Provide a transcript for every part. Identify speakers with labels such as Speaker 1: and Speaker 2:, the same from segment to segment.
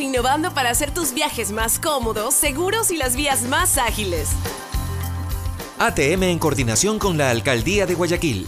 Speaker 1: innovando para hacer tus viajes más cómodos, seguros y las vías más ágiles.
Speaker 2: ATM en coordinación con la Alcaldía de Guayaquil.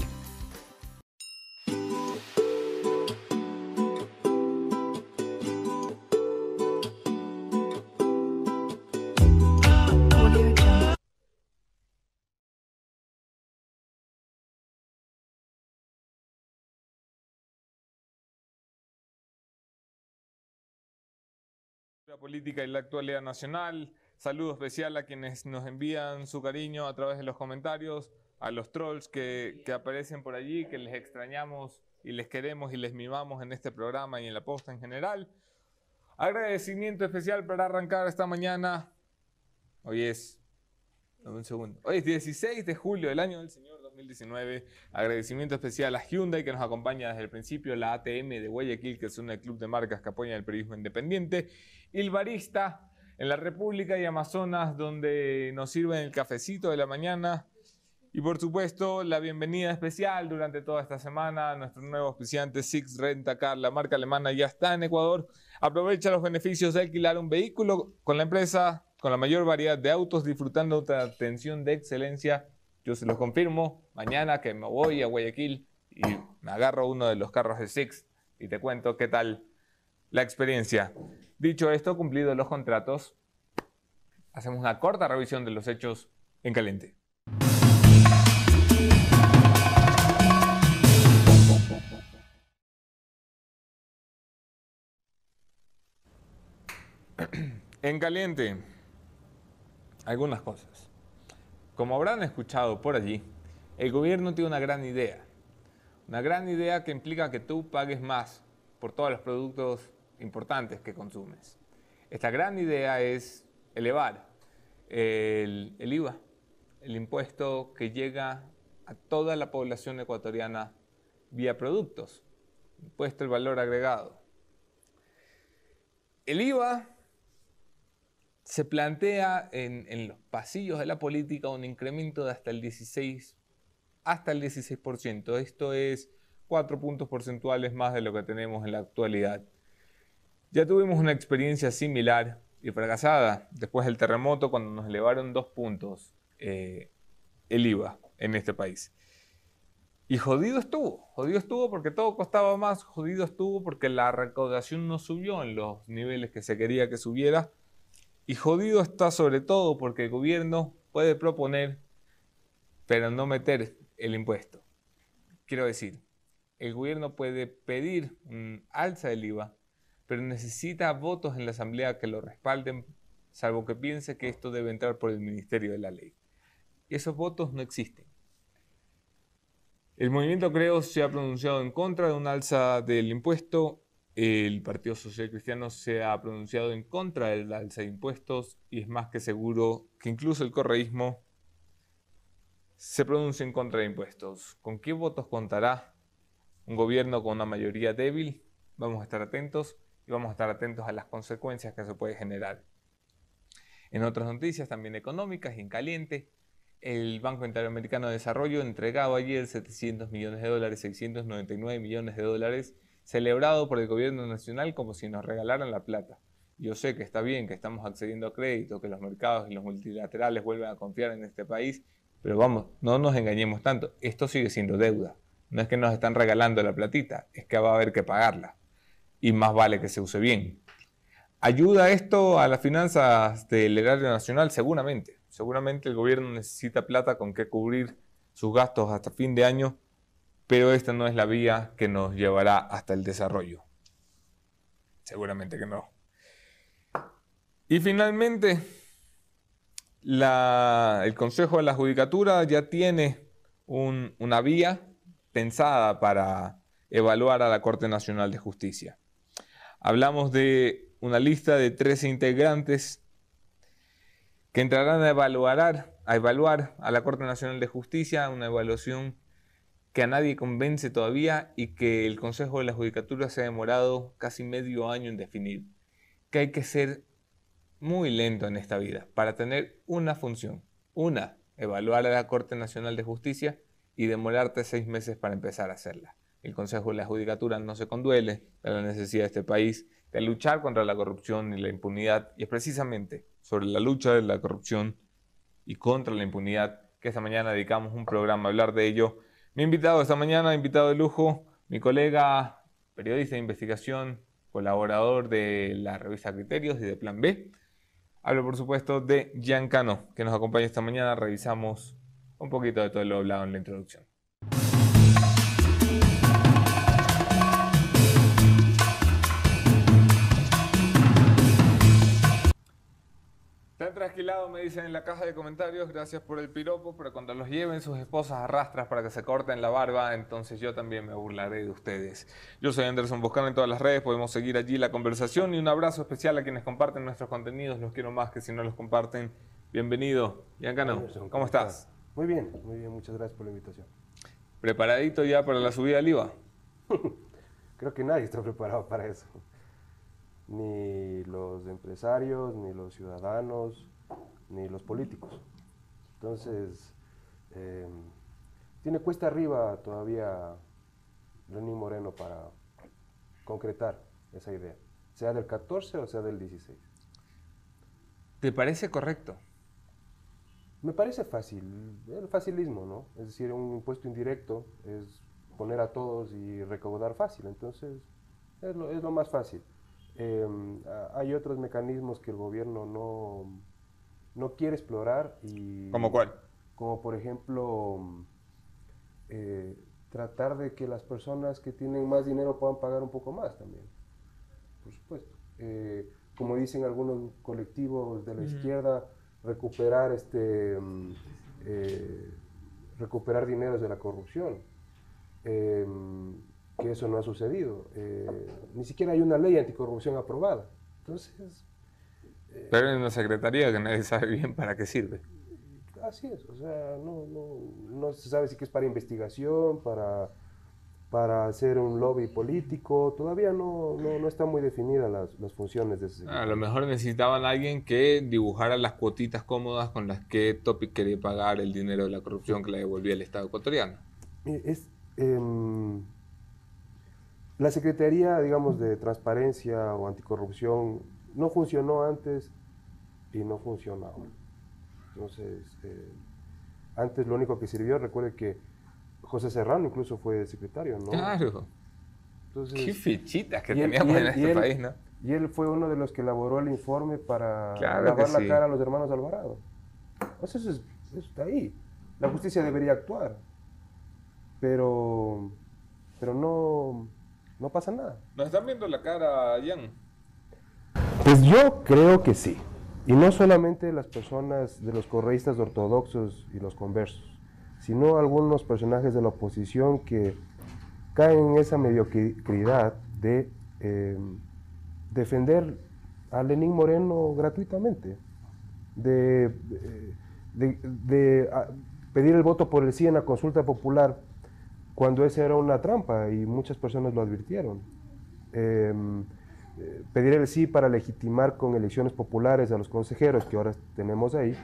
Speaker 3: La política y la actualidad nacional. Saludo especial a quienes nos envían su cariño a través de los comentarios, a los trolls que aparecen por allí, que les extrañamos y les queremos y les mimamos en este programa y en la posta en general. Agradecimiento especial para arrancar esta mañana. Hoy es 16 de julio del año del Señor 2019. Agradecimiento especial a Hyundai, que nos acompaña desde el principio, la ATM de Guayaquil, que es una club de marcas que apoya el periodismo independiente, Il Barista en la República y Amazonas, donde nos sirven el cafecito de la mañana. Y por supuesto, la bienvenida especial durante toda esta semana a nuestro nuevo auspiciante Sixt Rent-A-Car. La marca alemana ya está en Ecuador. Aprovecha los beneficios de alquilar un vehículo con la empresa, con la mayor variedad de autos, disfrutando de atención de excelencia. Yo se los confirmo, mañana que me voy a Guayaquil y me agarro uno de los carros de Sixt y te cuento qué tal la experiencia. Dicho esto, cumplidos los contratos, hacemos una corta revisión de los hechos en caliente. En caliente, algunas cosas. Como habrán escuchado por allí, el gobierno tiene una gran idea. Una gran idea que implica que tú pagues más por todos los productos importantes que consumes. Esta gran idea es elevar el IVA, el impuesto que llega a toda la población ecuatoriana vía productos, impuesto al valor agregado. El IVA se plantea en los pasillos de la política un incremento de hasta el 16%. Esto es 4 puntos porcentuales más de lo que tenemos en la actualidad. Ya tuvimos una experiencia similar y fracasada después del terremoto, cuando nos elevaron 2 puntos el IVA en este país. Y jodido estuvo porque todo costaba más, jodido estuvo porque la recaudación no subió en los niveles que se quería que subiera, y jodido está sobre todo porque el gobierno puede proponer, pero no meter el impuesto. Quiero decir, el gobierno puede pedir un alza del IVA, pero necesita votos en la Asamblea que lo respalden, salvo que piense que esto debe entrar por el Ministerio de la Ley. Y esos votos no existen. El movimiento Creo se ha pronunciado en contra de un alza del impuesto. El Partido Social Cristiano se ha pronunciado en contra del alza de impuestos, y es más que seguro que incluso el correísmo se pronuncia en contra de impuestos. ¿Con qué votos contará un gobierno con una mayoría débil? Vamos a estar atentos y vamos a estar atentos a las consecuencias que se puede generar. En otras noticias también económicas y en caliente, el Banco Interamericano de Desarrollo entregaba ayer $700 millones, 699 millones de dólares, celebrado por el gobierno nacional como si nos regalaran la plata. Yo sé que está bien, que estamos accediendo a crédito, que los mercados y los multilaterales vuelven a confiar en este país, pero vamos, no nos engañemos tanto, esto sigue siendo deuda. No es que nos están regalando la platita, es que va a haber que pagarla. Y más vale que se use bien. ¿Ayuda esto a las finanzas del erario nacional? Seguramente. Seguramente el gobierno necesita plata con que cubrir sus gastos hasta fin de año, pero esta no es la vía que nos llevará hasta el desarrollo. Seguramente que no. Y finalmente, el Consejo de la Judicatura ya tiene una vía pensada para evaluar a la Corte Nacional de Justicia. Hablamos de una lista de 13 integrantes que entrarán a evaluar a la Corte Nacional de Justicia, una evaluación que a nadie convence todavía y que el Consejo de la Judicatura se ha demorado casi medio año en definir. Que hay que ser muy lento en esta vida para tener una función. Una, evaluar a la Corte Nacional de Justicia, y demorarte 6 meses para empezar a hacerla. El Consejo de la Judicatura no se conduele de la necesidad de este país de luchar contra la corrupción y la impunidad. Y es precisamente sobre la lucha de la corrupción y contra la impunidad que esta mañana dedicamos un programa a hablar de ello. Mi invitado esta mañana, invitado de lujo, mi colega, periodista de investigación, colaborador de la revista Criterios y de Plan B. Hablo, por supuesto, de Jan Cano, que nos acompaña esta mañana. Revisamos un poquito de todo lo hablado en la introducción. Están trasquilados, me dicen en la caja de comentarios, gracias por el piropo, pero cuando los lleven sus esposas a rastras para que se corten la barba, entonces yo también me burlaré de ustedes. Yo soy Anderson Boscán en todas las redes, podemos seguir allí la conversación y un abrazo especial a quienes comparten nuestros contenidos, los quiero más que si no los comparten. Bienvenido, Jan Cano, ¿cómo estás?
Speaker 4: Muy bien, muchas gracias por la invitación.
Speaker 3: ¿Preparadito ya para la subida al IVA?
Speaker 4: Creo que nadie está preparado para eso. Ni los empresarios, ni los ciudadanos, ni los políticos. Entonces, tiene cuesta arriba todavía Lenín Moreno para concretar esa idea, sea del 14 o sea del 16.
Speaker 3: ¿Te parece correcto?
Speaker 4: Me parece fácil, el facilismo, ¿no? Es decir, un impuesto indirecto es poner a todos y recaudar fácil, entonces es lo más fácil. Hay otros mecanismos que el gobierno no quiere explorar.
Speaker 3: ¿Cómo cuál?
Speaker 4: Como por ejemplo, tratar de que las personas que tienen más dinero puedan pagar un poco más también, por supuesto. Como dicen algunos colectivos de la izquierda, recuperar recuperar dineros de la corrupción. Que eso no ha sucedido. Ni siquiera hay una ley anticorrupción aprobada. Entonces...
Speaker 3: Pero en una secretaría que nadie sabe bien para qué sirve.
Speaker 4: Así es, o sea, no se sabe si que es para investigación, para hacer un lobby político. Todavía no están muy definidas las funciones de ese sector.
Speaker 3: A lo mejor necesitaban a alguien que dibujara las cuotitas cómodas con las que Topic quería pagar el dinero de la corrupción que le devolvía el Estado ecuatoriano.
Speaker 4: La Secretaría, digamos, de Transparencia o Anticorrupción no funcionó antes y no funciona ahora. Entonces, antes lo único que sirvió, recuerde que José Serrano incluso fue secretario, ¿no?
Speaker 3: Claro.
Speaker 4: Entonces,
Speaker 3: qué fichitas que teníamos en este país, ¿no?
Speaker 4: Y él fue uno de los que elaboró el informe para
Speaker 3: claro
Speaker 4: lavar la
Speaker 3: sí.
Speaker 4: cara a los hermanos Alvarado. Pues eso está ahí. La justicia debería actuar. Pero no pasa nada.
Speaker 3: ¿Nos están viendo la cara, Jan?
Speaker 4: Pues yo creo que sí. Y no solamente las personas de los correístas ortodoxos y los conversos, sino algunos personajes de la oposición que caen en esa mediocridad de defender a Lenín Moreno gratuitamente, de pedir el voto por el sí en la consulta popular, cuando esa era una trampa y muchas personas lo advirtieron. Pedir el sí para legitimar con elecciones populares a los consejeros que ahora tenemos ahí,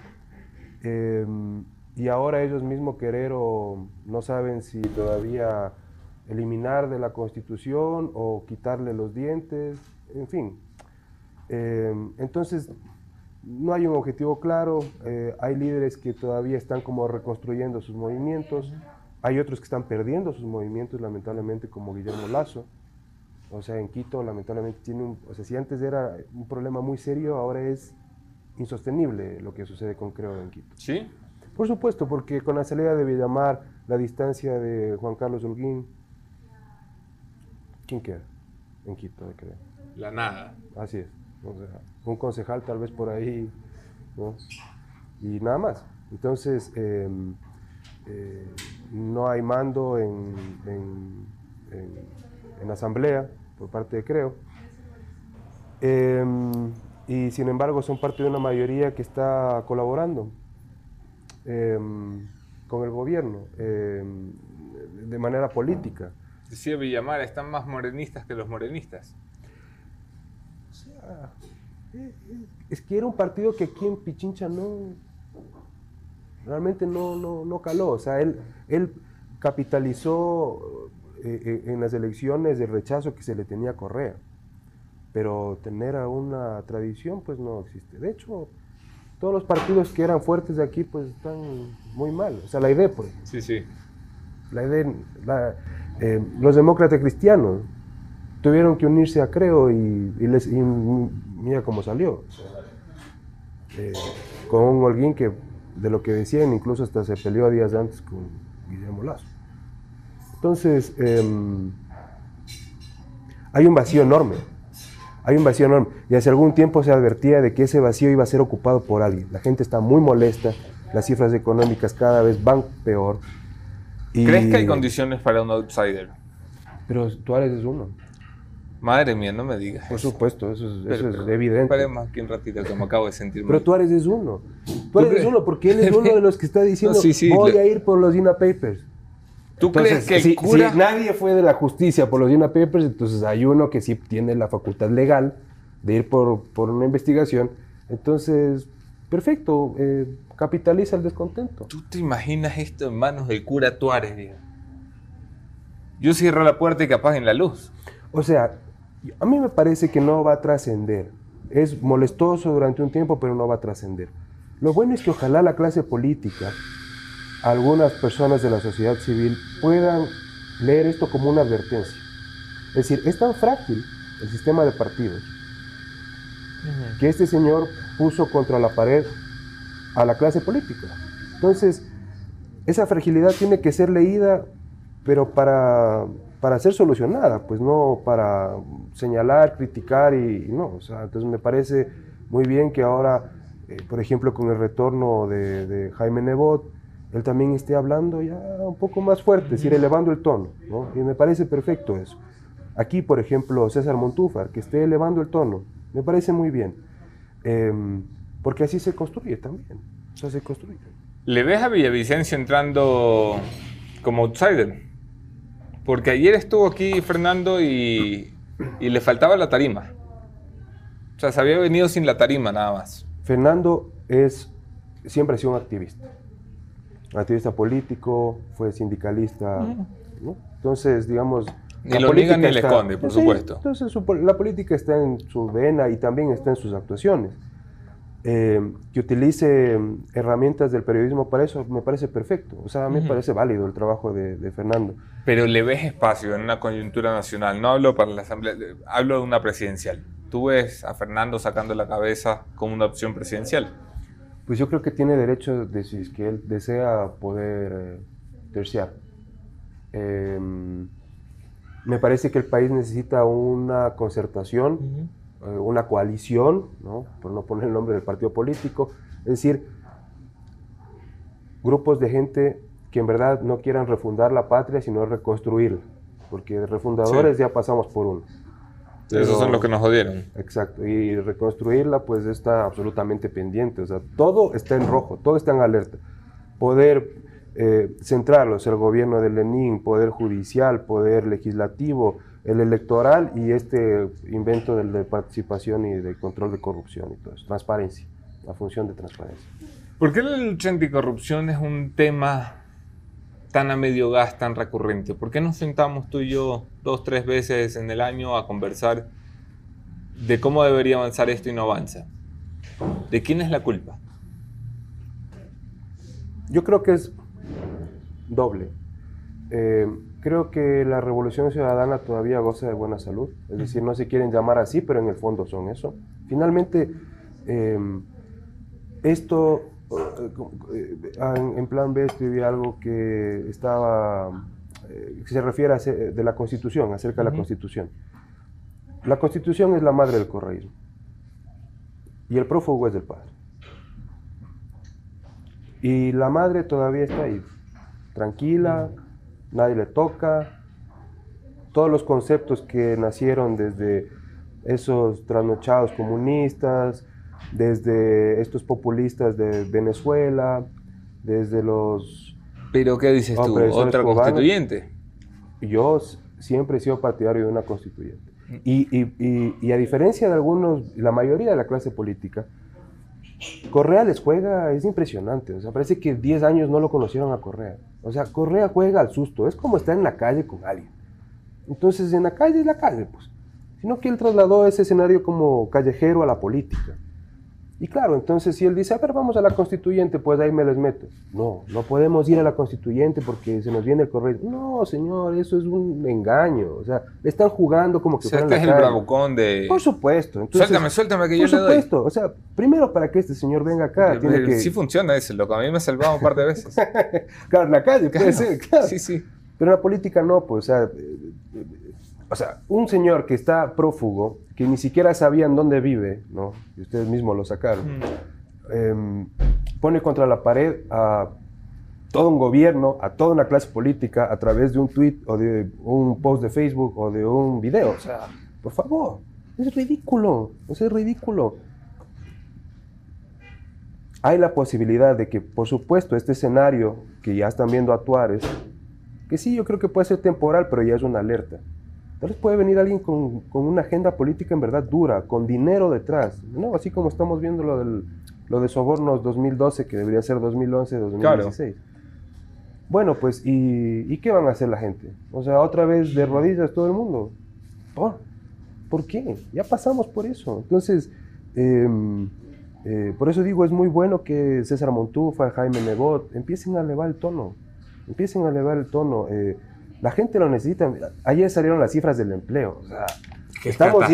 Speaker 4: y ahora ellos mismos querer o no saben si todavía eliminar de la Constitución o quitarle los dientes, en fin. Entonces, no hay un objetivo claro, hay líderes que todavía están como reconstruyendo sus movimientos. Hay otros que están perdiendo sus movimientos, lamentablemente, como Guillermo Lasso. O sea, en Quito, lamentablemente, o sea, si antes era un problema muy serio, ahora es insostenible lo que sucede con Creo en Quito.
Speaker 3: ¿Sí?
Speaker 4: Por supuesto, porque con la salida de Villamar, la distancia de Juan Carlos Holguín, ¿quién queda en Quito de Creo?
Speaker 3: La nada.
Speaker 4: Así es. O sea, un concejal tal vez por ahí, ¿no? Y nada más. Entonces, no hay mando en asamblea por parte de Creo, y sin embargo son parte de una mayoría que está colaborando con el gobierno de manera política.
Speaker 3: Decía Villamar, están más morenistas que los morenistas.
Speaker 4: O sea, es que era un partido que aquí en Pichincha realmente no caló. O sea, él capitalizó en las elecciones el rechazo que se le tenía a Correa. pero tener a una tradición pues no existe. De hecho, todos los partidos que eran fuertes de aquí pues están muy mal. O sea, la idea, por ejemplo.
Speaker 3: Sí, sí.
Speaker 4: La idea, los demócratas cristianos tuvieron que unirse a Creo y mira cómo salió. O sea, con un Holguín que, de lo que decían, incluso hasta se peleó días antes con Guillermo Lazo. Entonces, hay un vacío enorme. Hay un vacío enorme. Y hace algún tiempo se advertía de que ese vacío iba a ser ocupado por alguien. La gente está muy molesta, las cifras económicas cada vez van peor.
Speaker 3: ¿Crees que hay condiciones para un outsider?
Speaker 4: Pero Tuárez es uno.
Speaker 3: Madre mía, no me digas.
Speaker 4: Por supuesto, eso es
Speaker 3: Pero,
Speaker 4: evidente.
Speaker 3: Esperemos aquí un ratito que me acabo de sentir
Speaker 4: Pero
Speaker 3: mal.
Speaker 4: Tuárez es uno. Tuárez es uno porque él es uno de los que está diciendo
Speaker 3: No, sí,
Speaker 4: voy a ir por los DINA Papers.
Speaker 3: ¿Tú
Speaker 4: Entonces,
Speaker 3: crees que el cura...
Speaker 4: si nadie fue de la justicia por los DINA Papers, entonces hay uno que sí tiene la facultad legal de ir por una investigación. Entonces, perfecto, capitaliza el descontento.
Speaker 3: ¿Tú te imaginas esto en manos del cura Tuárez, viejo? Yo cierro la puerta y que apaguen la luz.
Speaker 4: O sea, a mí me parece que no va a trascender. Es molestoso durante un tiempo, pero no va a trascender. Lo bueno es que ojalá la clase política, algunas personas de la sociedad civil, puedan leer esto como una advertencia. Es decir, es tan frágil el sistema de partidos que este señor puso contra la pared a la clase política. Entonces, esa fragilidad tiene que ser leída, pero para ser solucionada, pues no para señalar, criticar y no. O sea, entonces me parece muy bien que ahora, por ejemplo, con el retorno de Jaime Nebot, él también esté hablando ya un poco más fuerte, es decir, elevando el tono, ¿no? Y me parece perfecto eso. Aquí, por ejemplo, César Montúfar, que esté elevando el tono, me parece muy bien, porque así se construye también, o sea, se construye.
Speaker 3: ¿Le ves a Villavicencio entrando como outsider? Porque ayer estuvo aquí Fernando y le faltaba la tarima. O sea, se había venido sin la tarima nada más.
Speaker 4: Fernando siempre ha sido un activista político, fue sindicalista, ¿no? Entonces, digamos...
Speaker 3: Ni lo niega ni le esconde, por supuesto.
Speaker 4: Entonces, la política está en su vena y también está en sus actuaciones. Que utilice herramientas del periodismo para eso me parece perfecto. O sea, a mí me parece válido el trabajo de Fernando.
Speaker 3: Pero le ves espacio en una coyuntura nacional. No hablo para la Asamblea, hablo de una presidencial. ¿Tú ves a Fernando sacando la cabeza como una opción presidencial?
Speaker 4: Pues yo creo que tiene derecho, si es que él desea poder terciar. Me parece que el país necesita una concertación, una coalición, ¿no? Por no poner el nombre del partido político, es decir, grupos de gente que en verdad no quieran refundar la patria, sino reconstruirla, porque de refundadores ya pasamos por uno.
Speaker 3: Pero, esos son los que nos jodieron.
Speaker 4: Exacto, y reconstruirla pues está absolutamente pendiente, o sea, todo está en rojo, todo está en alerta. Poder centrarlos, el gobierno de Lenin, poder judicial, poder legislativo, el electoral y este invento de participación y de control de corrupción y todo eso, transparencia, la función de transparencia.
Speaker 3: ¿Por qué la lucha anticorrupción es un tema tan a medio gas, tan recurrente? ¿Por qué nos sentamos tú y yo 2 o 3 veces en el año a conversar de cómo debería avanzar esto y no avanza? ¿De quién es la culpa?
Speaker 4: Yo creo que es doble. Creo que la Revolución Ciudadana todavía goza de buena salud, es decir, no se quieren llamar así, pero en el fondo son eso. Finalmente, esto, en plan B escribí algo que se refiere de la Constitución, acerca de la Constitución. La Constitución es la madre del correísmo y el prófugo es del padre. Y la madre todavía está ahí, tranquila, nadie le toca. Todos los conceptos que nacieron desde esos trasnochados comunistas, desde estos populistas de Venezuela, desde los...
Speaker 3: ¿Pero qué dices tú? ¿Otra constituyente?
Speaker 4: Yo siempre he sido partidario de una constituyente. Y a diferencia de algunos, la mayoría de la clase política, Correa les juega, es impresionante. O sea, parece que 10 años no lo conocieron a Correa. O sea, Correa juega al susto. Es como estar en la calle con alguien. Entonces, en la calle es la calle, pues. sino que él trasladó ese escenario como callejero a la política. Y claro, entonces si él dice, a ver, vamos a la constituyente, pues ahí me les meto. No, no podemos ir a la constituyente porque se nos viene el correo. No, señor, eso es un engaño. O sea, le están jugando como que
Speaker 3: O sea,
Speaker 4: fuera
Speaker 3: este
Speaker 4: la
Speaker 3: es el
Speaker 4: calle.
Speaker 3: bravucón de...
Speaker 4: Por supuesto. Entonces,
Speaker 3: Suéltame que yo
Speaker 4: por
Speaker 3: le doy.
Speaker 4: supuesto. O sea, primero para que este señor venga acá, tiene que...
Speaker 3: Sí funciona ese, loco. A mí me ha salvado un par de veces.
Speaker 4: Claro, en la calle puede
Speaker 3: Claro.
Speaker 4: ser, claro.
Speaker 3: Sí, sí.
Speaker 4: Pero en la política no, pues, o sea, un señor que está prófugo, que ni siquiera sabían dónde vive, ¿no? Y ustedes mismos lo sacaron, pone contra la pared a todo un gobierno, a toda una clase política, a través de un tweet o de un post de Facebook o de un video. O sea, por favor, es ridículo, o sea, es ridículo. Hay la posibilidad de que, por supuesto, este escenario que ya están viendo actuar es que sí, yo creo que puede ser temporal, pero ya es una alerta. Tal vez puede venir alguien con una agenda política en verdad dura, con dinero detrás, ¿no? Así como estamos viendo lo de sobornos 2012, que debería ser 2011, 2016. Claro. Bueno, pues, ¿y qué van a hacer la gente? O sea, otra vez de rodillas todo el mundo. ¿Por qué? Ya pasamos por eso. Entonces, por eso digo, es muy bueno que César Montufa, Jaime Nebot, empiecen a elevar el tono. Empiecen a elevar el tono. La gente lo necesita. Ayer salieron las cifras del empleo. O sea, estamos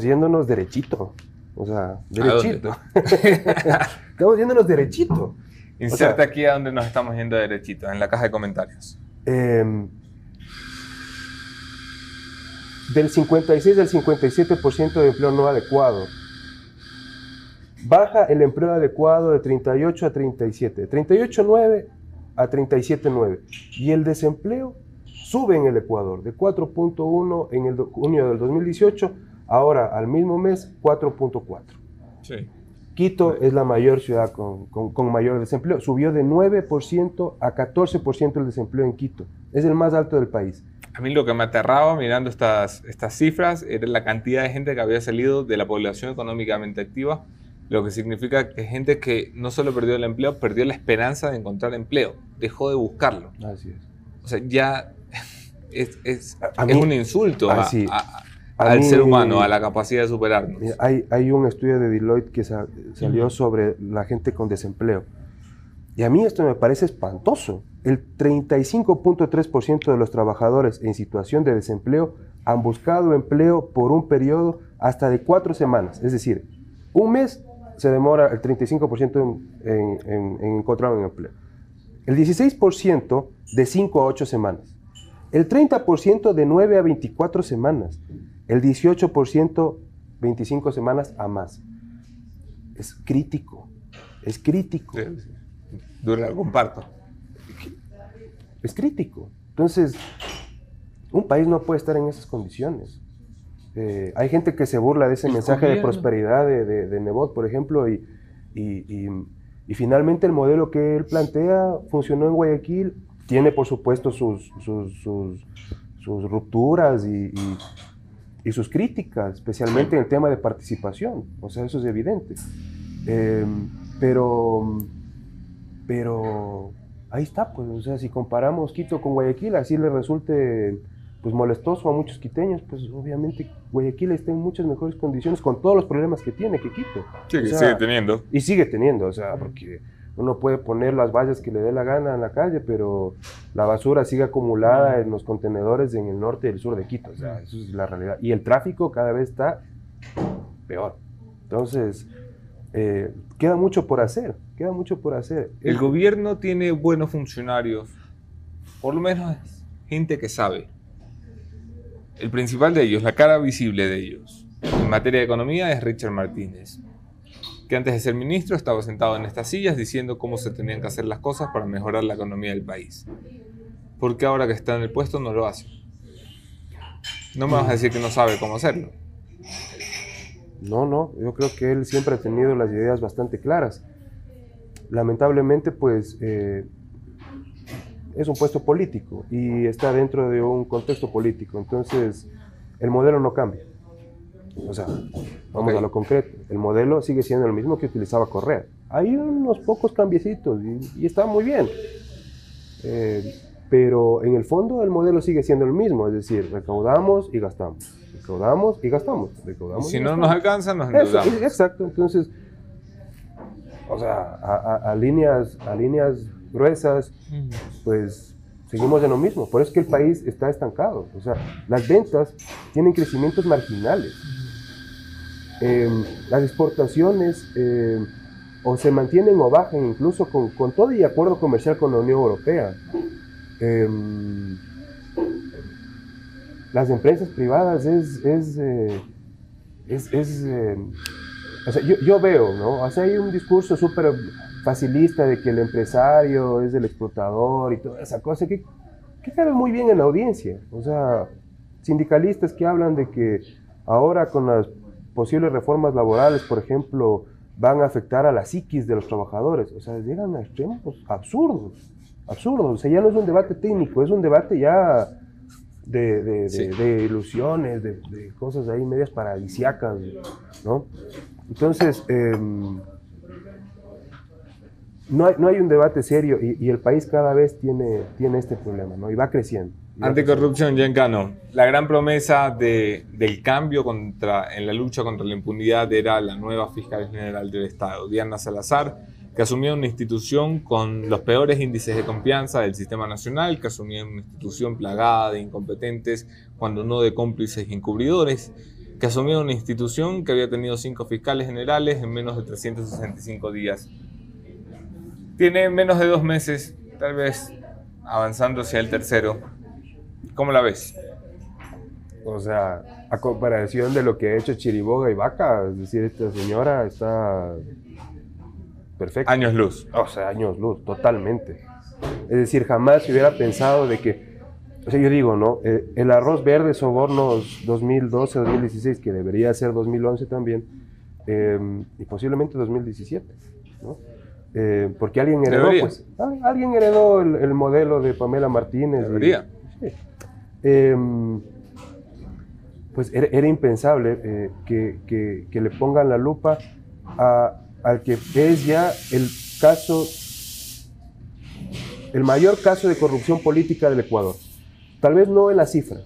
Speaker 4: yéndonos derechito. O sea, derechito. Estamos yéndonos derechito.
Speaker 3: Inserta aquí a donde nos estamos yendo derechito, en la caja de comentarios.
Speaker 4: Del 56 al 57% de empleo no adecuado. Baja el empleo adecuado de 38 a 37. 38.9 a 37.9. Y el desempleo sube en el Ecuador, de 4.1 en el junio del 2018, ahora al mismo mes 4.4. Sí. Quito es la mayor ciudad con mayor desempleo. Subió de 9% a 14% el desempleo en Quito. Es el más alto del país.
Speaker 3: A mí lo que me aterraba mirando estas cifras era la cantidad de gente que había salido de la población económicamente activa, lo que significa que gente que no solo perdió el empleo, perdió la esperanza de encontrar empleo, dejó de buscarlo.
Speaker 4: Así es.
Speaker 3: O sea, ya es un insulto al
Speaker 4: mí,
Speaker 3: ser humano, a la capacidad de superarnos.
Speaker 4: Hay un estudio de Deloitte que salió sobre la gente con desempleo. Y a mí esto me parece espantoso. El 35.3% de los trabajadores en situación de desempleo han buscado empleo por un periodo hasta de 4 semanas. Es decir, un mes se demora el 35% en encontrar un empleo. El 16% de 5 a 8 semanas. El 30% de 9 a 24 semanas. El 18% 25 semanas a más. Es crítico. Es crítico.
Speaker 3: Dura, lo comparto.
Speaker 4: Es crítico. Entonces, un país no puede estar en esas condiciones. Hay gente que se burla de ese mensaje de prosperidad de Nebot, por ejemplo, y finalmente el modelo que él plantea funcionó en Guayaquil. Tiene, por supuesto, sus rupturas y sus críticas, especialmente en el tema de participación. O sea, eso es evidente. Pero ahí está, pues, o sea, si comparamos Quito con Guayaquil, así le resulte pues molestoso a muchos quiteños, pues obviamente Guayaquil está en muchas mejores condiciones con todos los problemas que tiene que Quito.
Speaker 3: Sí, que sigue teniendo.
Speaker 4: Y sigue teniendo, o sea, porque uno puede poner las vallas que le dé la gana en la calle, pero la basura sigue acumulada en los contenedores en el norte y el sur de Quito, o sea, eso es la realidad. Y el tráfico cada vez está peor. Entonces, queda mucho por hacer, queda mucho por hacer.
Speaker 3: El gobierno tiene buenos funcionarios, por lo menos gente que sabe. El principal de ellos, la cara visible de ellos, en materia de economía es Richard Martínez, que antes de ser ministro estaba sentado en estas sillas diciendo cómo se tenían que hacer las cosas para mejorar la economía del país. ¿Por qué ahora que está en el puesto no lo hace? No me vas a decir que no sabe cómo hacerlo.
Speaker 4: No, yo creo que él siempre ha tenido las ideas bastante claras. Lamentablemente, pues, es un puesto político y está dentro de un contexto político, entonces el modelo no cambia. O sea, vamos a lo concreto, el modelo sigue siendo el mismo que utilizaba Correa. Hay unos pocos cambiecitos y está muy bien, pero en el fondo el modelo sigue siendo el mismo, es decir, recaudamos y gastamos, recaudamos y gastamos, recaudamos
Speaker 3: Si
Speaker 4: y
Speaker 3: no
Speaker 4: gastamos.
Speaker 3: nos alcanza, nos endeudamos.
Speaker 4: Exacto, entonces, o sea, a líneas gruesas, pues seguimos en lo mismo. Por eso es que el país está estancado. O sea, las ventas tienen crecimientos marginales. Las exportaciones o se mantienen o bajan incluso con todo y acuerdo comercial con la Unión Europea. Las empresas privadas o sea, yo veo, ¿no? O sea, hay un discurso súper facilista de que el empresario es el explotador y toda esa cosa que cabe muy bien en la audiencia. O sea, sindicalistas que hablan de que ahora con las posibles reformas laborales, por ejemplo, van a afectar a la psiquis de los trabajadores. O sea, llegan a extremos absurdos. O sea, ya no es un debate técnico, es un debate ya de ilusiones, de cosas ahí medias paradisíacas, ¿no? Entonces, no hay un debate serio y el país cada vez tiene este problema, ¿no? Y va creciendo.
Speaker 3: Anticorrupción, Giancano. La gran promesa del cambio en la lucha contra la impunidad era la nueva fiscal general del Estado, Diana Salazar, que asumía una institución con los peores índices de confianza del sistema nacional, que asumía una institución plagada de incompetentes, cuando no de cómplices y encubridores, que asumía una institución que había tenido 5 fiscales generales en menos de 365 días. Tiene menos de 2 meses, tal vez avanzando hacia el tercero. ¿Cómo la ves?
Speaker 4: O sea, a comparación de lo que ha hecho Chiriboga y Vaca, es decir, esta señora está perfecta.
Speaker 3: Años luz.
Speaker 4: O sea, años luz, totalmente. Es decir, jamás se hubiera pensado de que, o sea, yo digo, ¿no? El arroz verde, sobornos 2012, 2016, que debería ser 2011 también, y posiblemente 2017, ¿no? Porque alguien heredó,
Speaker 3: Debería.
Speaker 4: pues, alguien heredó el modelo de Pamela Martínez.
Speaker 3: Debería.
Speaker 4: Pues era impensable que le pongan la lupa al que es ya el mayor caso de corrupción política del Ecuador. Tal vez no en la cifra,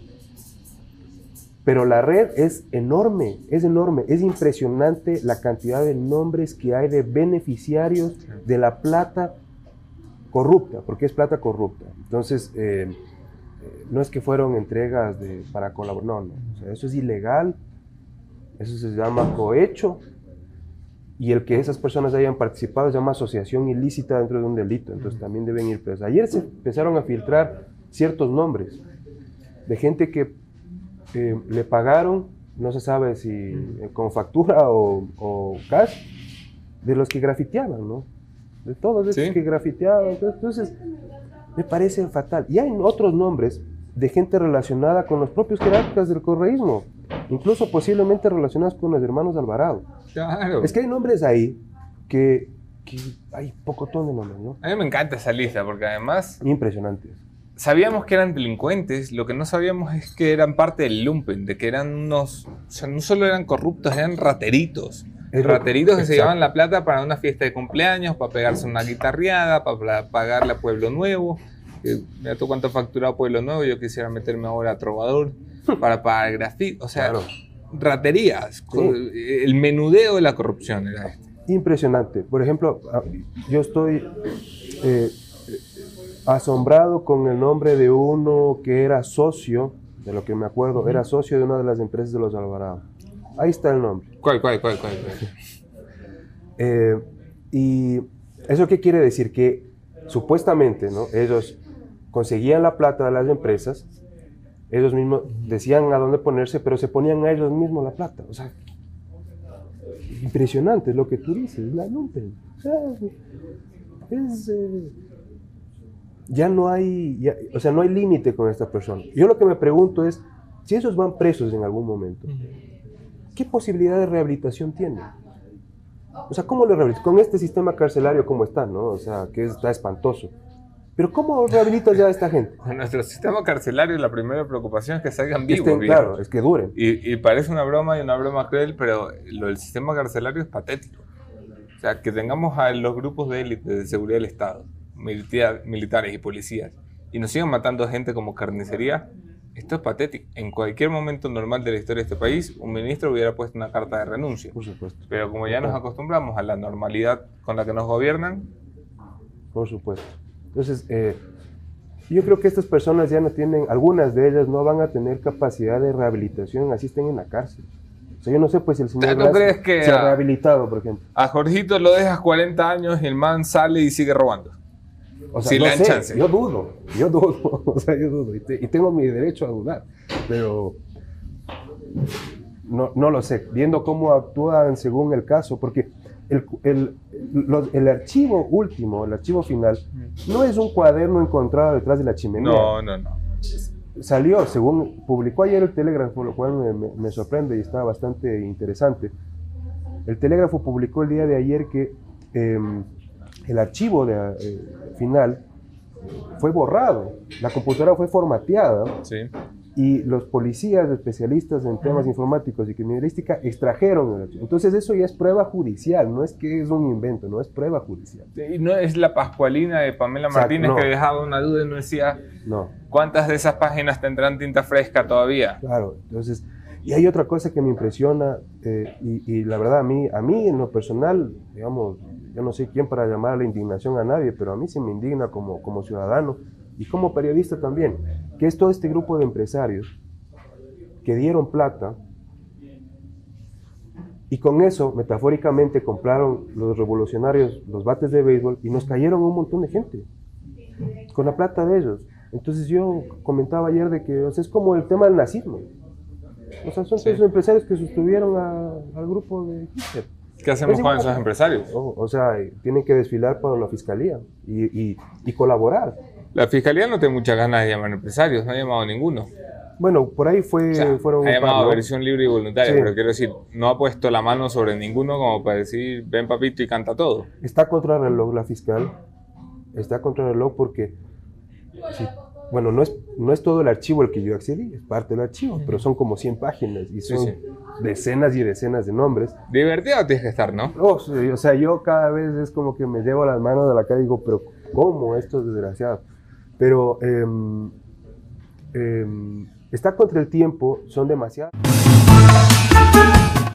Speaker 4: pero la red es enorme, es impresionante la cantidad de nombres que hay de beneficiarios de la plata corrupta, porque es plata corrupta. Entonces, no es que fueron entregas para colaborar, no. O sea, eso es ilegal, eso se llama cohecho, y el que esas personas hayan participado se llama asociación ilícita dentro de un delito, entonces también deben ir presos. Ayer se empezaron a filtrar ciertos nombres de gente que le pagaron, no se sabe si con factura o cash, de los que grafiteaban, ¿no? De todos esos que grafiteaban. Entonces, me parece fatal. Y hay otros nombres de gente relacionada con los propios jerarcas del correísmo, incluso posiblemente relacionados con los hermanos Alvarado.
Speaker 3: Claro.
Speaker 4: Es que hay nombres ahí que hay pocotón de nombres, ¿no?
Speaker 3: A mí me encanta esa lista porque además
Speaker 4: Impresionantes.
Speaker 3: sabíamos que eran delincuentes, lo que no sabíamos es que eran parte del lumpen, de que eran unos, o sea, no solo eran corruptos, eran rateritos. Rateritos que se llevaban la plata para una fiesta de cumpleaños, para pegarse una guitarreada, para pagarle a Pueblo Nuevo. Mira tú cuánto ha facturado Pueblo Nuevo, yo quisiera meterme ahora a Trovador para pagar grafito. O sea,
Speaker 4: Claro.
Speaker 3: raterías.
Speaker 4: Sí.
Speaker 3: El menudeo de la corrupción era este.
Speaker 4: Impresionante. Por ejemplo, yo estoy asombrado con el nombre de uno que era socio, de lo que me acuerdo, era socio de una de las empresas de los Alvarado. Ahí está el nombre.
Speaker 3: ¿Cuál?
Speaker 4: ¿Y eso qué quiere decir? Que supuestamente, ¿no? Ellos conseguían la plata de las empresas, ellos mismos decían a dónde ponerse, pero se ponían a ellos mismos la plata. O sea, impresionante es lo que tú dices, la lumpen. O sea, ya no hay, o sea, no hay límite con esta persona. Yo lo que me pregunto es, si esos van presos en algún momento, ¿qué posibilidad de rehabilitación tienen? O sea, ¿cómo lo rehabilitas? Con este sistema carcelario como está, ¿no? O sea, que está espantoso. Pero ¿cómo rehabilitas ya a esta gente?
Speaker 3: Con nuestro sistema carcelario la primera preocupación es que salgan
Speaker 4: Que
Speaker 3: vivos.
Speaker 4: estén, claro, es que duren.
Speaker 3: Y parece una broma y una broma cruel, pero lo del sistema carcelario es patético. O sea, que tengamos a los grupos de élite de seguridad del Estado, militares y policías, y nos sigan matando gente como carnicería, esto es patético. En cualquier momento normal de la historia de este país, un ministro hubiera puesto una carta de renuncia.
Speaker 4: Por supuesto.
Speaker 3: Pero como ya nos acostumbramos a la normalidad con la que nos gobiernan.
Speaker 4: Por supuesto. Entonces, yo creo que estas personas ya no tienen, algunas de ellas no van a tener capacidad de rehabilitación, así estén en la cárcel. O sea, yo no sé, pues, si el señor
Speaker 3: ¿No crees que
Speaker 4: se ha rehabilitado, por ejemplo?
Speaker 3: A Jorgito lo dejas 40 años y el man sale y sigue robando?
Speaker 4: O sea,
Speaker 3: si
Speaker 4: no
Speaker 3: le dan
Speaker 4: sé,
Speaker 3: chance.
Speaker 4: yo dudo, o sea, yo dudo, y tengo mi derecho a dudar, pero no lo sé, viendo cómo actúan según el caso, porque el archivo último, el archivo final, no es un cuaderno encontrado detrás de la chimenea.
Speaker 3: No.
Speaker 4: Salió, según publicó ayer el Telégrafo, lo cual me sorprende y está bastante interesante. El Telégrafo publicó el día de ayer que el archivo final fue borrado, la computadora fue formateada,
Speaker 3: Sí.
Speaker 4: y los policías especialistas en temas informáticos y criminalística extrajeron el archivo. Entonces eso ya es prueba judicial, no es que es un invento, no es prueba judicial.
Speaker 3: Y no es la Pascualina de Pamela Martínez,
Speaker 4: no.
Speaker 3: que dejaba una duda y no decía
Speaker 4: No,
Speaker 3: cuántas de esas páginas tendrán tinta fresca todavía.
Speaker 4: claro. Entonces, y hay otra cosa que me impresiona, y la verdad a mí en lo personal, digamos, yo no sé quién para llamar a la indignación a nadie, pero a mí se me indigna como ciudadano y como periodista también, que es todo este grupo de empresarios que dieron plata y con eso, metafóricamente, compraron los revolucionarios los bates de béisbol y nos cayeron un montón de gente con la plata de ellos. Entonces yo comentaba ayer de que, o sea, es como el tema del nazismo. O sea, son esos empresarios que sostuvieron al grupo de Hitler.
Speaker 3: ¿Qué hacemos
Speaker 4: Es
Speaker 3: con
Speaker 4: igual.
Speaker 3: esos empresarios?
Speaker 4: O sea, tienen que desfilar para la fiscalía y colaborar.
Speaker 3: La fiscalía no tiene muchas ganas de llamar empresarios, no ha llamado a ninguno.
Speaker 4: Bueno, por ahí fueron
Speaker 3: Ha
Speaker 4: un par,
Speaker 3: llamado
Speaker 4: ¿no?
Speaker 3: versión libre y voluntaria,
Speaker 4: Sí.
Speaker 3: pero quiero decir, no ha puesto la mano sobre ninguno como para decir, ven papito y canta todo.
Speaker 4: Está contra reloj la fiscal, está contra reloj porque, sí, bueno, no es todo el archivo el que yo accedí, es parte del archivo, pero son como 100 páginas y son
Speaker 3: Sí.
Speaker 4: decenas y decenas de nombres.
Speaker 3: Divertido tienes que estar, ¿no?
Speaker 4: Oh, sí, o sea, yo cada vez es como que me llevo las manos de la cara y digo, pero ¿cómo esto es desgraciado? Pero está contra el tiempo, son demasiados.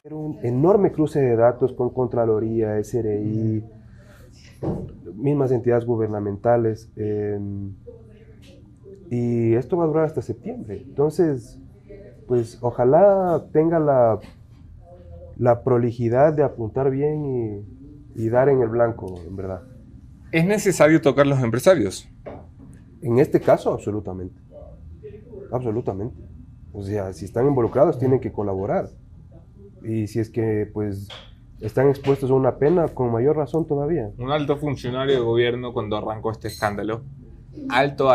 Speaker 4: Era un enorme cruce de datos con Contraloría, SRI, mismas entidades gubernamentales, y esto va a durar hasta septiembre. Entonces, pues ojalá tenga la prolijidad de apuntar bien y dar en el blanco, en verdad.
Speaker 3: ¿Es necesario tocar los empresarios?
Speaker 4: En este caso, absolutamente. Absolutamente. O sea, si están involucrados, tienen que colaborar. Y si es que, pues, están expuestos a una pena, con mayor razón todavía.
Speaker 3: Un alto funcionario de gobierno, cuando arrancó este escándalo, alto,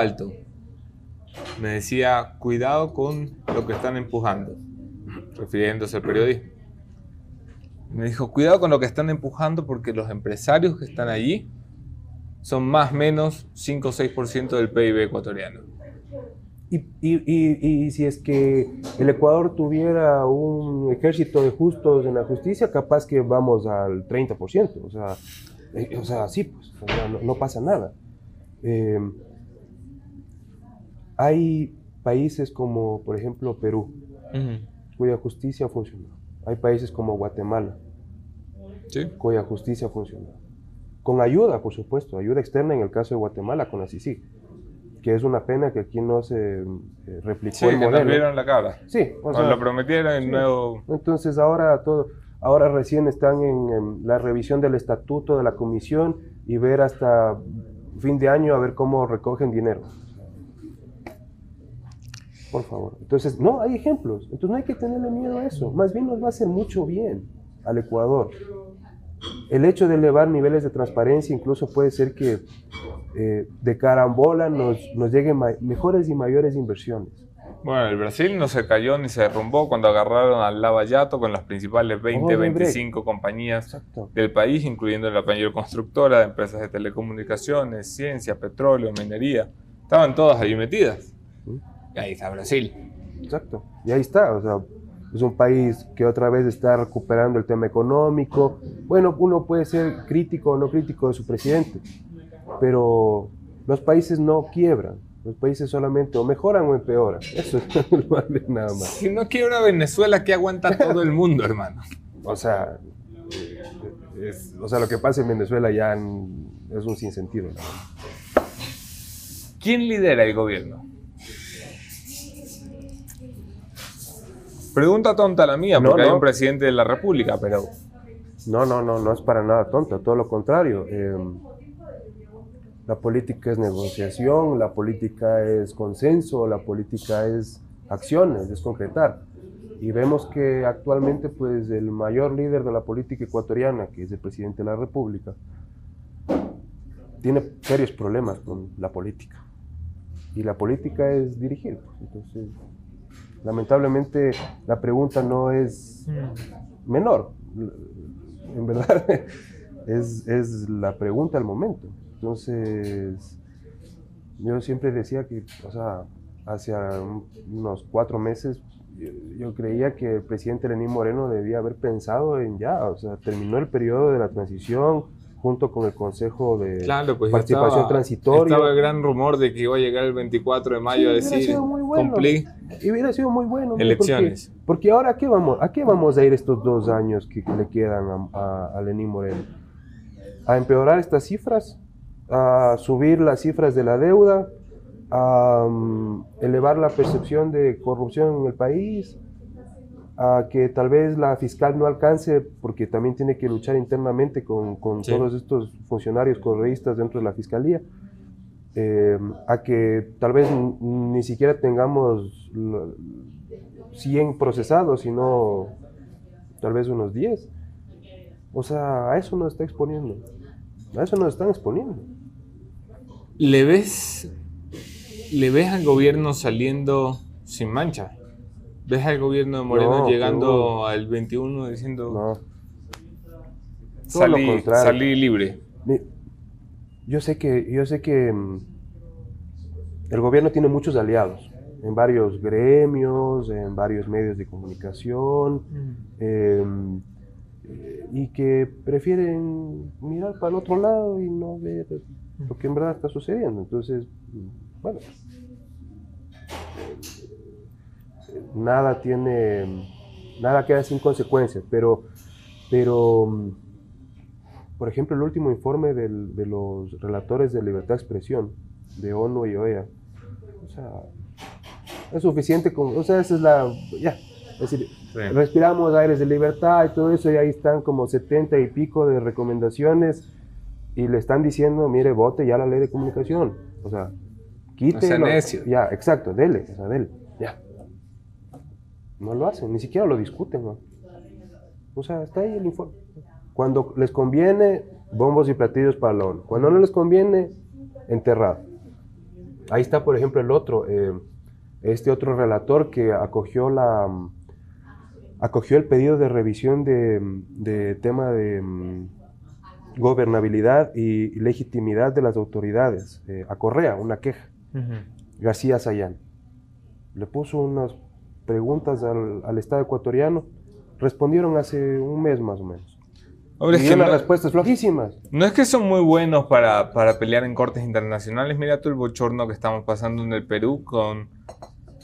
Speaker 3: me decía, cuidado con lo que están empujando, refiriéndose al periodismo. Me dijo, cuidado con lo que están empujando porque los empresarios que están allí son más o menos 5 o 6% del PIB ecuatoriano.
Speaker 4: Y si es que el Ecuador tuviera un ejército de justos en la justicia, capaz que vamos al 30%. O sea, sí, pues, o sea, no pasa nada. Hay países como, por ejemplo, Perú, cuya justicia ha funcionado. Hay países como Guatemala,
Speaker 3: ¿Sí?
Speaker 4: cuya justicia ha funcionado. Con ayuda, por supuesto, ayuda externa en el caso de Guatemala, con la CICIG, que es una pena que aquí no se replicó
Speaker 3: Sí,
Speaker 4: el
Speaker 3: que nos
Speaker 4: modelo.
Speaker 3: vieron la cara.
Speaker 4: Sí, o
Speaker 3: Nos
Speaker 4: sea,
Speaker 3: lo prometieron el
Speaker 4: sí.
Speaker 3: nuevo...
Speaker 4: Entonces ahora recién están en la revisión del estatuto de la comisión y ver hasta fin de año a ver cómo recogen dinero. Por favor. Entonces, no, hay ejemplos. Entonces no hay que tenerle miedo a eso. Más bien nos va a hacer mucho bien al Ecuador. El hecho de elevar niveles de transparencia incluso puede ser que de carambola nos lleguen mejores y mayores inversiones.
Speaker 3: Bueno, el Brasil no se cayó ni se derrumbó cuando agarraron al Lava Jato con las principales 20,
Speaker 4: Odebrecht.
Speaker 3: 25 compañías
Speaker 4: Exacto.
Speaker 3: del país, incluyendo la mayor constructora de empresas de telecomunicaciones, ciencia, petróleo, minería. Estaban todas allí metidas. Y ahí está Brasil.
Speaker 4: Exacto. Y ahí está. O sea, es un país que otra vez está recuperando el tema económico. Bueno, uno puede ser crítico o no crítico de su presidente, pero los países no quiebran. Los países solamente o mejoran o empeoran. Eso es nada más.
Speaker 3: Si no quiebra Venezuela, ¿qué aguanta todo el mundo, hermano?
Speaker 4: O sea, lo que pasa en Venezuela ya es un sinsentido, ¿no?
Speaker 3: ¿Quién lidera el gobierno? Pregunta tonta la mía, porque hay un presidente de la República, pero...
Speaker 4: No es para nada tonta, todo lo contrario. La política es negociación, la política es consenso, la política es acciones, es concretar. Y vemos que actualmente pues, el mayor líder de la política ecuatoriana, que es el presidente de la República, tiene serios problemas con la política. Y la política es dirigir. Entonces, lamentablemente, la pregunta no es menor. En verdad, es la pregunta al momento. Entonces, yo siempre decía que, o sea, hace unos 4 meses, yo creía que el presidente Lenín Moreno debía haber pensado en ya, o sea, terminó el periodo de la transición junto con el Consejo de Participación Transitoria.
Speaker 3: Estaba el gran rumor de que iba a llegar el 24 de mayo a decir, cumplí.
Speaker 4: Y hubiera sido muy bueno.
Speaker 3: Elecciones.
Speaker 4: Porque ahora, ¿a qué vamos a ir estos 2 años que le quedan a Lenín Moreno? ¿A empeorar estas cifras? ¿A subir las cifras de la deuda? ¿A elevar la percepción de corrupción en el país? ¿A que tal vez la fiscal no alcance porque también tiene que luchar internamente con todos estos funcionarios correístas dentro de la fiscalía? A que tal vez ni siquiera tengamos 100 procesados, sino tal vez unos 10. O sea, a eso nos está exponiendo. A eso nos están exponiendo.
Speaker 3: ¿Le ves al gobierno saliendo sin mancha? ¿Ves al gobierno de Moreno llegando al 21 diciendo salí libre?
Speaker 4: Yo sé que el gobierno tiene muchos aliados en varios gremios, en varios medios de comunicación, y que prefieren mirar para el otro lado y no ver lo que en verdad está sucediendo. Entonces, bueno, nada queda sin consecuencias, pero por ejemplo, el último informe de los relatores de libertad de expresión de ONU y OEA, o sea, es suficiente o sea, esa es es decir, respiramos aires de libertad y todo eso, y ahí están como 70 y pico de recomendaciones, y le están diciendo, mire, vote ya la ley de comunicación, o sea, quítelo, ya, exacto, dele, ya. No lo hacen, ni siquiera lo discuten, ¿no? O sea, está ahí el informe. Cuando les conviene, bombos y platillos para la ONU. Cuando no les conviene, enterrado. Ahí está, por ejemplo, el otro, este otro relator que acogió el pedido de revisión de tema de gobernabilidad y legitimidad de las autoridades, a Correa, una queja. García Sayán. Le puso unas preguntas al Estado ecuatoriano, respondieron hace un mes más o menos.
Speaker 3: Hombre,
Speaker 4: y las respuestas flojísimas.
Speaker 3: No es que son muy buenos para pelear en cortes internacionales. Mira tú el bochorno que estamos pasando en el Perú con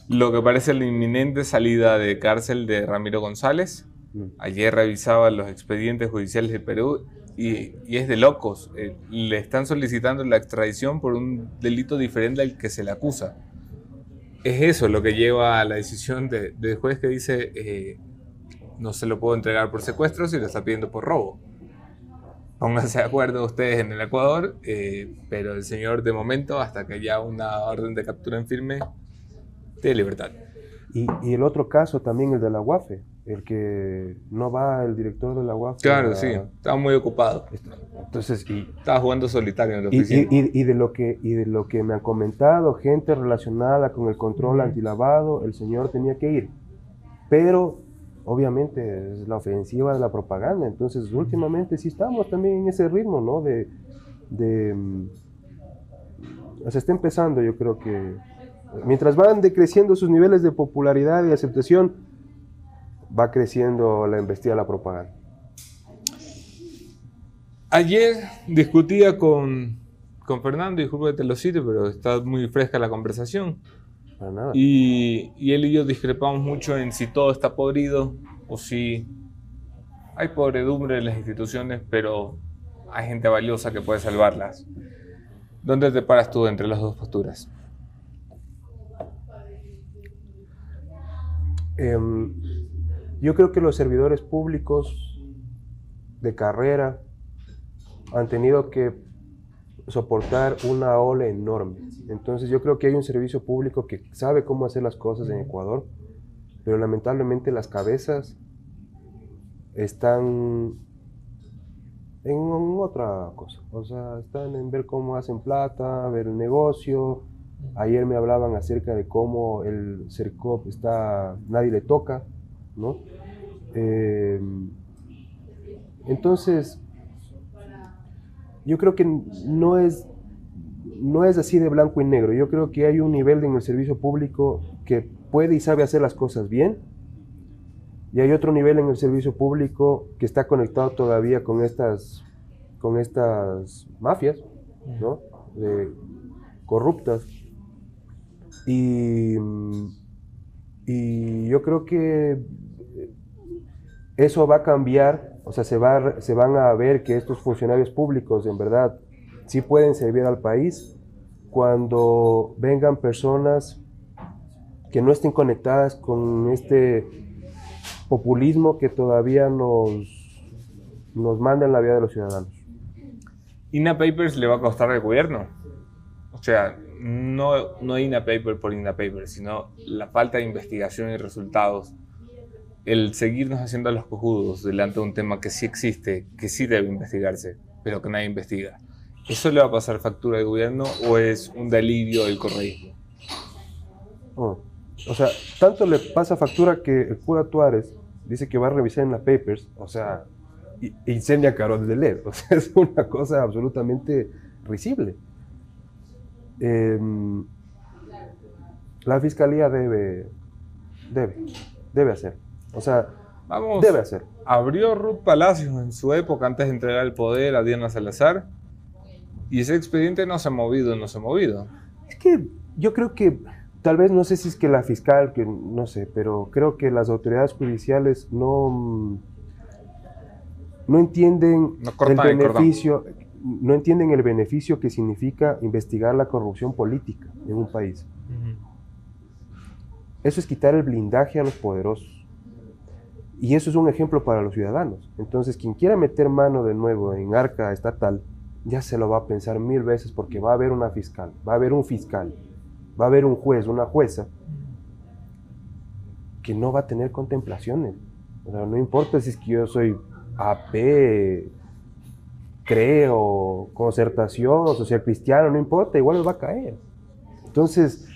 Speaker 3: lo que parece la inminente salida de cárcel de Ramiro González. Ayer revisaba los expedientes judiciales de Perú y es de locos. Le están solicitando la extradición por un delito diferente al que se le acusa. Es eso lo que lleva a la decisión del juez que dice no se lo puedo entregar por secuestro si lo está pidiendo por robo. Pónganse de acuerdo ustedes en el Ecuador, pero el señor de momento, hasta que haya una orden de captura en firme, tiene libertad.
Speaker 4: Y el otro caso también, el de la UAFE, el que no va el director de la UAFE.
Speaker 3: Claro, sí, estaba muy ocupado.
Speaker 4: Entonces,
Speaker 3: estaba jugando solitario en la oficina.
Speaker 4: Y de lo que me han comentado, gente relacionada con el control antilavado, el señor tenía que ir. Pero obviamente es la ofensiva de la propaganda. Entonces, últimamente sí estamos también en ese ritmo, ¿no? Se está empezando, yo creo que mientras van decreciendo sus niveles de popularidad y aceptación, va creciendo la embestida de la propaganda.
Speaker 3: Ayer discutía con con Fernando, disculpa que te lo cite, pero está muy fresca la conversación.
Speaker 4: Para nada.
Speaker 3: Y él y yo discrepamos mucho en si todo está podrido o si hay podredumbre en las instituciones, pero hay gente valiosa que puede salvarlas. ¿Dónde te paras tú entre las dos posturas?
Speaker 4: Yo creo que los servidores públicos de carrera han tenido que soportar una ola enorme. Entonces yo creo que hay un servicio público que sabe cómo hacer las cosas en Ecuador, pero lamentablemente las cabezas están en otra cosa. O sea, están en ver cómo hacen plata, ver el negocio. Ayer me hablaban acerca de cómo el CERCOP nadie le toca, ¿no? Entonces, yo creo que no es así de blanco y negro. Yo creo que hay un nivel en el servicio público que puede y sabe hacer las cosas bien, y hay otro nivel en el servicio público que está conectado todavía con estas mafias, ¿no? Corruptas. Y yo creo que eso va a cambiar. O sea, se van a ver que estos funcionarios públicos en verdad sí pueden servir al país cuando vengan personas que no estén conectadas con este populismo que todavía nos manda en la vida de los ciudadanos.
Speaker 3: ¿INA Papers le va a costar al gobierno? O sea, no INA Paper por INA Paper, sino la falta de investigación y resultados. El seguirnos haciendo los cojudos delante de un tema que sí existe, que sí debe investigarse, pero que nadie investiga. ¿Eso le va a pasar factura al gobierno o es un delirio del correísmo?
Speaker 4: O sea, tanto le pasa factura que el cura Tuárez dice que va a revisar en la Papers, o sea, incendia Carol de LED. O sea, es una cosa absolutamente risible. La fiscalía debe hacer. O sea, debe hacer.
Speaker 3: Abrió Ruth Palacios en su época antes de entregar el poder a Diana Salazar y ese expediente no se ha movido.
Speaker 4: Es que yo creo que, tal vez, no sé si es que la fiscal, que no sé, pero creo que las autoridades judiciales no entienden el beneficio, no entienden el beneficio que significa investigar la corrupción política en un país. Eso es quitar el blindaje a los poderosos. Y eso es un ejemplo para los ciudadanos. Entonces, quien quiera meter mano de nuevo en arca estatal, ya se lo va a pensar 1000 veces, porque va a haber una fiscal, va a haber un fiscal, va a haber un juez, una jueza, que no va a tener contemplaciones. O sea, no importa si es que yo soy AP, creo, concertación o social cristiano, no importa, igual me va a caer. Entonces,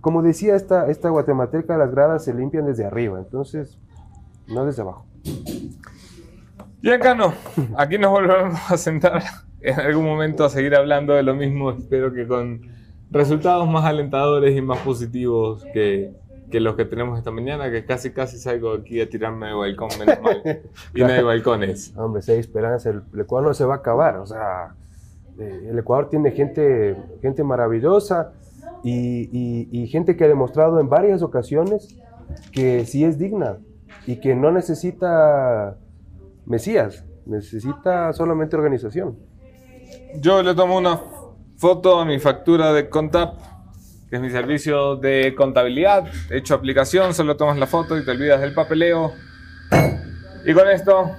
Speaker 4: como decía esta guatemalteca, las gradas se limpian desde arriba, entonces, no desde abajo.
Speaker 3: Giancarlo, aquí nos volveremos a sentar en algún momento a seguir hablando de lo mismo, espero que con resultados más alentadores y más positivos que los que tenemos esta mañana, que casi salgo aquí a tirarme de balcón, menos mal, y no hay balcones.
Speaker 4: Hombre, si hay esperanza, el Ecuador no se va a acabar, o sea, el Ecuador tiene gente maravillosa y gente que ha demostrado en varias ocasiones que sí es digna y que no necesita mesías, necesita solamente organización.
Speaker 3: Yo le tomo una foto a mi factura de Contap, que es mi servicio de contabilidad. He hecho aplicación, solo tomas la foto y te olvidas del papeleo. Y con esto,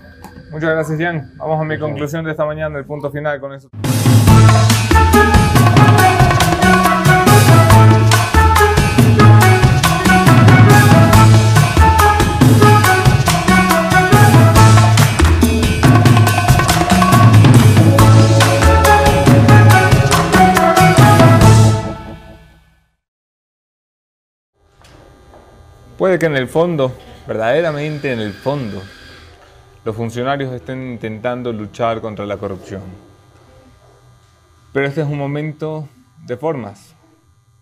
Speaker 3: muchas gracias, Jan. Vamos a mi conclusión de esta mañana, el punto final con eso. Puede que en el fondo, verdaderamente en el fondo, los funcionarios estén intentando luchar contra la corrupción. Pero este es un momento de formas,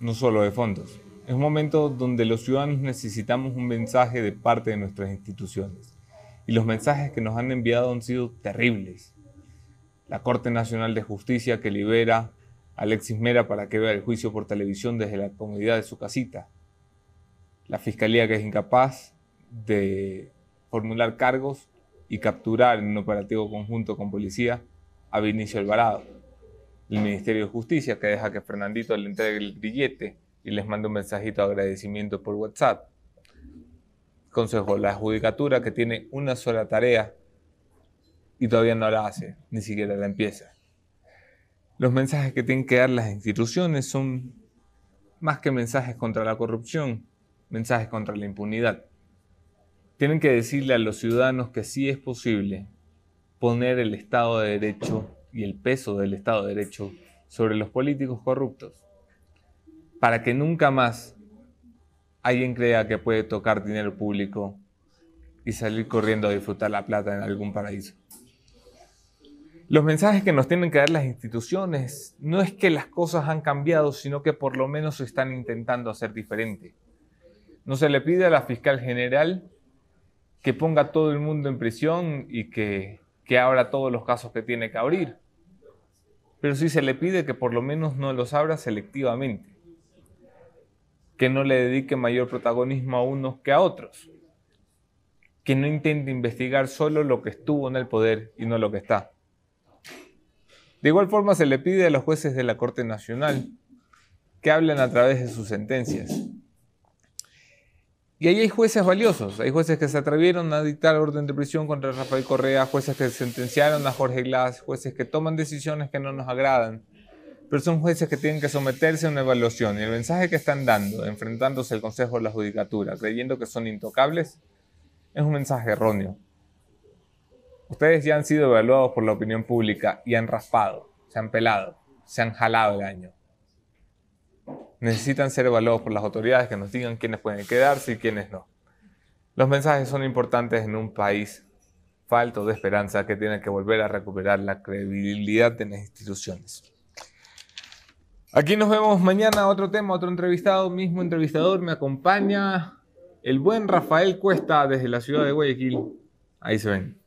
Speaker 3: no solo de fondos. Es un momento donde los ciudadanos necesitamos un mensaje de parte de nuestras instituciones. Y los mensajes que nos han enviado han sido terribles. La Corte Nacional de Justicia que libera a Alexis Mera para que vea el juicio por televisión desde la comodidad de su casita. La Fiscalía que es incapaz de formular cargos y capturar en un operativo conjunto con policía a Vinicio Alvarado. El Ministerio de Justicia que deja que Fernandito le entregue el grillete y les manda un mensajito de agradecimiento por WhatsApp. Consejo, la Judicatura que tiene una sola tarea y todavía no la hace, ni siquiera la empieza. Los mensajes que tienen que dar las instituciones son más que mensajes contra la corrupción, mensajes contra la impunidad. Tienen que decirle a los ciudadanos que sí es posible poner el Estado de Derecho y el peso del Estado de Derecho sobre los políticos corruptos, para que nunca más alguien crea que puede tocar dinero público y salir corriendo a disfrutar la plata en algún paraíso. Los mensajes que nos tienen que dar las instituciones no es que las cosas han cambiado, sino que por lo menos se están intentando hacer diferente. No se le pide a la fiscal general que ponga a todo el mundo en prisión y que abra todos los casos que tiene que abrir, pero sí se le pide que por lo menos no los abra selectivamente, que no le dedique mayor protagonismo a unos que a otros, que no intente investigar solo lo que estuvo en el poder y no lo que está. De igual forma se le pide a los jueces de la Corte Nacional que hablen a través de sus sentencias. Y ahí hay jueces valiosos, hay jueces que se atrevieron a dictar orden de prisión contra Rafael Correa, jueces que sentenciaron a Jorge Glass, jueces que toman decisiones que no nos agradan, pero son jueces que tienen que someterse a una evaluación. Y el mensaje que están dando, enfrentándose al Consejo de la Judicatura, creyendo que son intocables, es un mensaje erróneo. Ustedes ya han sido evaluados por la opinión pública y han raspado, se han pelado, se han jalado el año. Necesitan ser evaluados por las autoridades que nos digan quiénes pueden quedarse y quiénes no. Los mensajes son importantes en un país falto de esperanza que tiene que volver a recuperar la credibilidad de las instituciones. Aquí nos vemos mañana, otro tema, otro entrevistado, mismo entrevistador. Me acompaña el buen Rafael Cuesta desde la ciudad de Guayaquil. Ahí se ven.